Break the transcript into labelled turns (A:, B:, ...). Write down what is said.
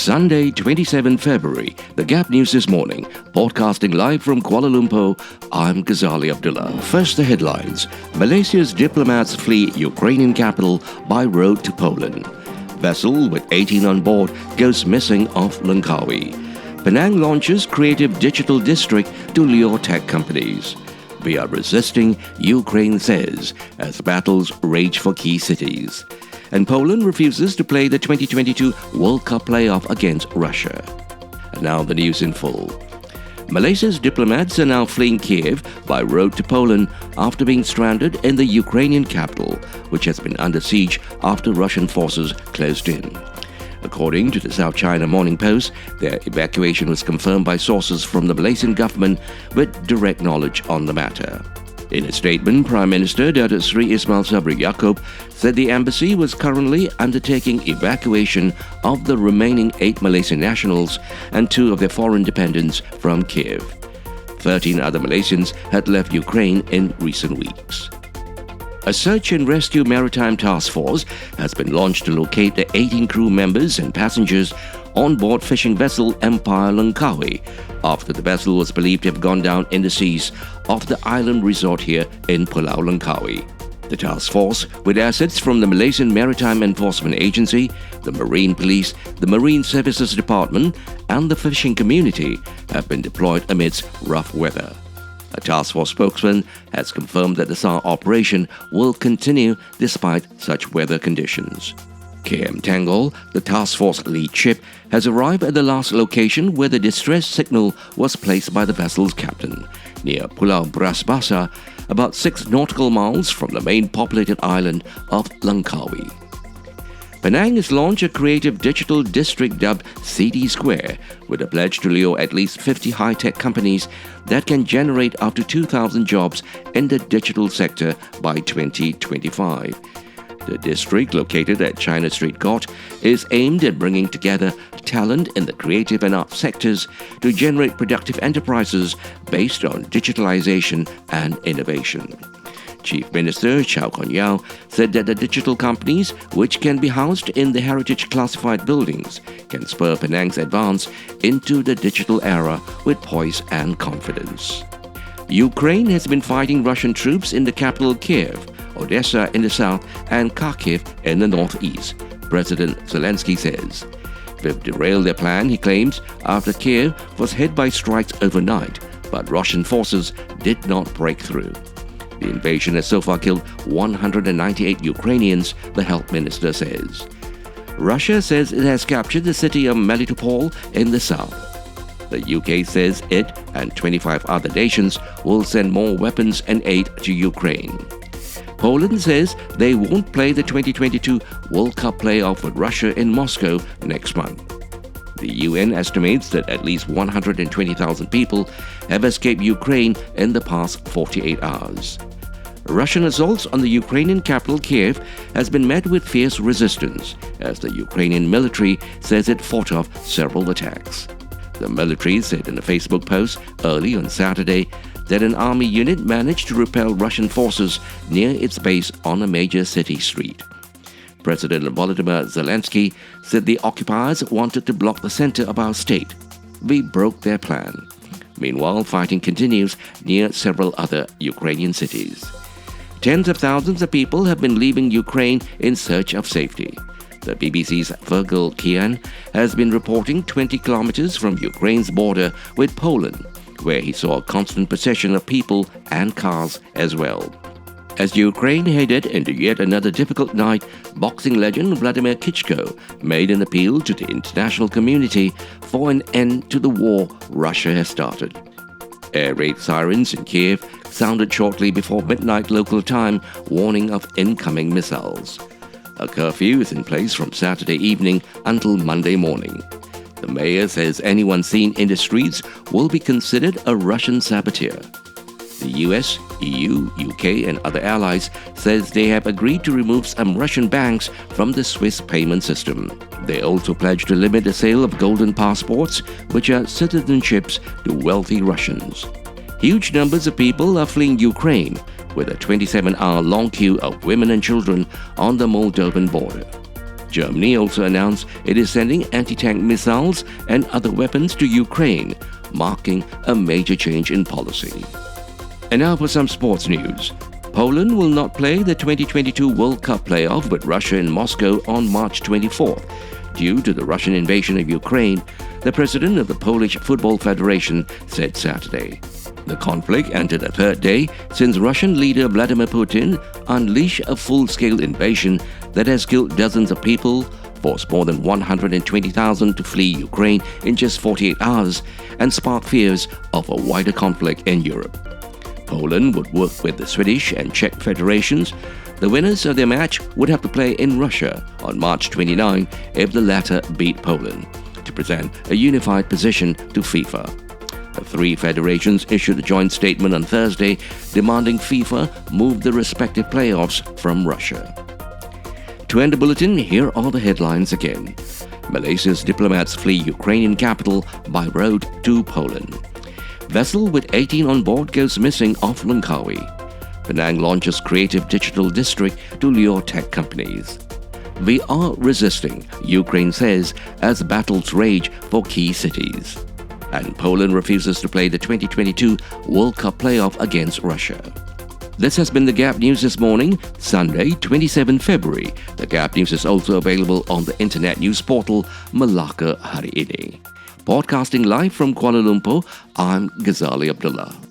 A: Sunday, 27 February, The Gap News This Morning, broadcasting live from Kuala Lumpur, I'm Ghazali Abdullah. First, the headlines. Malaysia's diplomats flee Ukrainian capital by road to Poland. Vessel with 18 on board goes missing off Langkawi. Penang launches creative digital district to lure tech companies. We are resisting, Ukraine says, as battles rage for key cities. And Poland refuses to play the 2022 World Cup playoff against Russia. And now the news in full. Malaysia's diplomats are now fleeing Kiev by road to Poland after being stranded in the Ukrainian capital, which has been under siege after Russian forces closed in. According to the South China Morning Post, their evacuation was confirmed by sources from the Malaysian government with direct knowledge on the matter. In a statement, Prime Minister Datuk Seri Ismail Sabri Yaakob said the embassy was currently undertaking evacuation of the remaining 8 Malaysian nationals and 2 of their foreign dependents from Kiev. 13 other Malaysians had left Ukraine in recent weeks. A search and rescue maritime task force has been launched to locate the 18 crew members and passengers on board fishing vessel Empire Langkawi after the vessel was believed to have gone down in the seas off the island resort here in Pulau Langkawi. The task force, with assets from the Malaysian Maritime Enforcement Agency, the Marine Police, the Marine Services Department and the fishing community, have been deployed amidst rough weather. A task force spokesman has confirmed that the SAR operation will continue despite such weather conditions. KM Tanggol, the task force lead ship, has arrived at the last location where the distress signal was placed by the vessel's captain, near Pulau Bras Basah, about 6 nautical miles from the main populated island of Langkawi. Penang has launched a creative digital district dubbed CD Square, with a pledge to lure at least 50 high-tech companies that can generate up to 2,000 jobs in the digital sector by 2025. The district, located at China Street Court, is aimed at bringing together talent in the creative and art sectors to generate productive enterprises based on digitalization and innovation. Chief Minister Chow Kon Yeow said that the digital companies, which can be housed in the heritage classified buildings, can spur Penang's advance into the digital era with poise and confidence. Ukraine has been fighting Russian troops in the capital Kiev, Odessa in the south, and Kharkiv in the northeast, President Zelensky says. They've derailed their plan, he claims, after Kiev was hit by strikes overnight, but Russian forces did not break through. The invasion has so far killed 198 Ukrainians, the health minister says. Russia says it has captured the city of Melitopol in the south. The UK says it and 25 other nations will send more weapons and aid to Ukraine. Poland says they won't play the 2022 World Cup playoff with Russia in Moscow next month. The UN estimates that at least 120,000 people have escaped Ukraine in the past 48 hours. Russian assaults on the Ukrainian capital Kiev has been met with fierce resistance, as the Ukrainian military says it fought off several attacks. The military said in a Facebook post early on Saturday that an army unit managed to repel Russian forces near its base on a major city street. President Volodymyr Zelensky said the occupiers wanted to block the center of our state. We broke their plan. Meanwhile, fighting continues near several other Ukrainian cities. Tens of thousands of people have been leaving Ukraine in search of safety. The BBC's Virgil Kian has been reporting 20 kilometers from Ukraine's border with Poland, where he saw a constant procession of people and cars as well. As Ukraine headed into yet another difficult night, boxing legend Vladimir Klitschko made an appeal to the international community for an end to the war Russia has started. Air raid sirens in Kiev sounded shortly before midnight local time, warning of incoming missiles. A curfew is in place from Saturday evening until Monday morning. The mayor says anyone seen in the streets will be considered a Russian saboteur. The US, EU, UK and other allies says they have agreed to remove some Russian banks from the Swiss payment system. They also pledged to limit the sale of golden passports, which are citizenships to wealthy Russians. Huge numbers of people are fleeing Ukraine, with a 27-hour long queue of women and children on the Moldovan border. Germany also announced it is sending anti-tank missiles and other weapons to Ukraine, marking a major change in policy. And now for some sports news. Poland will not play the 2022 World Cup playoff with Russia in Moscow on March 24th due to the Russian invasion of Ukraine, the president of the Polish Football Federation said Saturday. The conflict entered a third day since Russian leader Vladimir Putin unleashed a full-scale invasion that has killed dozens of people, forced more than 120,000 to flee Ukraine in just 48 hours, and sparked fears of a wider conflict in Europe. Poland would work with the Swedish and Czech federations. The winners of their match would have to play in Russia on March 29 if the latter beat Poland, to present a unified position to FIFA. The three federations issued a joint statement on Thursday demanding FIFA move the respective playoffs from Russia. To end the bulletin, here are the headlines again. Malaysia's diplomats flee Ukrainian capital by road to Poland. Vessel with 18 on board goes missing off Langkawi. Penang launches creative digital district to lure tech companies. We are resisting, Ukraine says, as battles rage for key cities. And Poland refuses to play the 2022 World Cup playoff against Russia. This has been the Gap News this morning, Sunday, 27 February. The Gap News is also available on the internet news portal Melaka Hari Ini. Podcasting live from Kuala Lumpur, I'm Ghazali Abdullah.